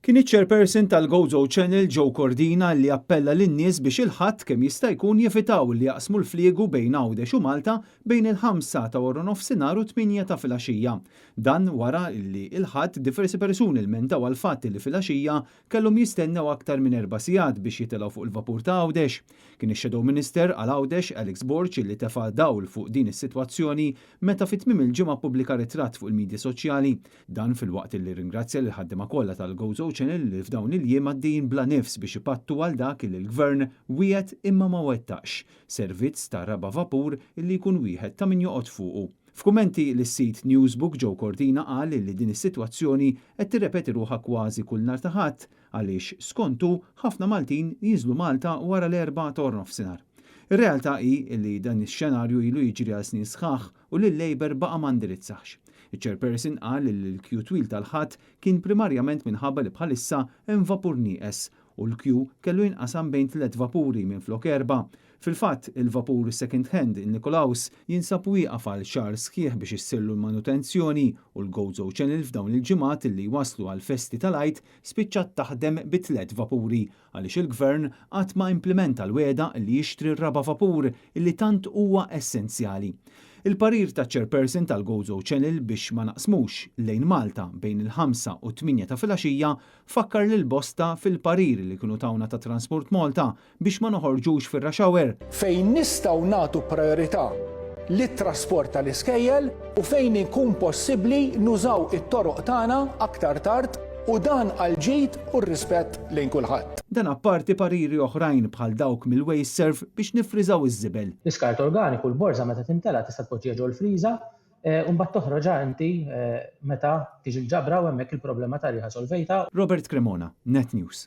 Kien iċ-chairperson tal-Gozo Channel Joe Cordina li appella lin-nies biex il-ħadd kemm jista' jkun jevitaw li jaqsmu l-fliegu bejn Għawdex u Malta bejn il-5 ta' wara nofsinhar u 8 ta' filgħaxija. Dan wara li il-ħadd diversi persuni lmentaw għal fatt li filgħaxija kellhom jistennew aktar minn 4 sigħat biex jitilgħu fuq il-vapur ta' Għawdex. Kien ix-Shadow Minister għal Għawdex Alex Borch li tefa' dawl fuq din is-sitwazzjoni meta fit-tmiem il-ġimgħa ppubblika ritratt fuq il-midja soċjali. Dan fil-waqt li ringrazzja lil ħaddiema kollha tal-Gozo Channel li f'dawn il-jiem għaddejjin bla nifs biex ipattu għal dak li l-Gvern wiegħed imma ma wettax, servizz ta' raba vapur li jkun wieħed ta' min joqgħod fuqu. F'kummenti lis-sit Newsbook Joe Cordina qal li din is-sitwazzjoni qed tirrepeti ruħha kważi kull nhar ta' ħadd għaliex skontu ħafna Maltin jiżlu Malta wara l-4 ta' nofsinhar. Ir-realtà hi li dan ix-xenarju ilu jiġri għal snin sħaħ u li l-Labor baqa' ma ndirizzax. Iċ-chairperson qal li l-kju twil tal-ħadd kien primarjament minħabba li bħalissa hemm vapur nieqes u l-kju kellu jinqasam bejn 3 vapuri minflok 4. Fil-fatt, il-vapur second hand in-Nikolaus jinsab wieqaf għal xahar sħiħ biex issirlu l-manutenzjoni u l-Gozo Channel f'dawn il-ġimgħat li waslu għal festi tal-Għid spiċċat taħdem bi3 vapuri għaliex il-Gvern qatt ma implementa l-wegħda li jixtri r-raba' vapur illi tant huwa essenzjali. Il-parir ta' chairperson tal-Gozo Channel biex ma naqsmux lejn Malta bejn il-5 u 8 ta' filgħaxija fakkar lil bosta fil-parir li kienu tawna ta' Transport Malta biex ma noħorġux fir-rush hour. Fejn nistgħu nagħtu priorità lit-trasport tal-iskejjel u fejn ikun possibbli nużaw it-toroq tagħna aktar tard u dan għal ġid u r-rispett lejn kulħadd. Dan apparti pariri oħrajn bħal dawk mill-waste serve biex nifriżaw iż-żibel. L-iskart organiku l-borża meta tintela tista' tpoġġiha ġew il-friża u mbagħad toħroġha inti meta tiġi l-ġabra u hemmhekk il-problema ta' riħa solvejta. Robert Cremona, Net News.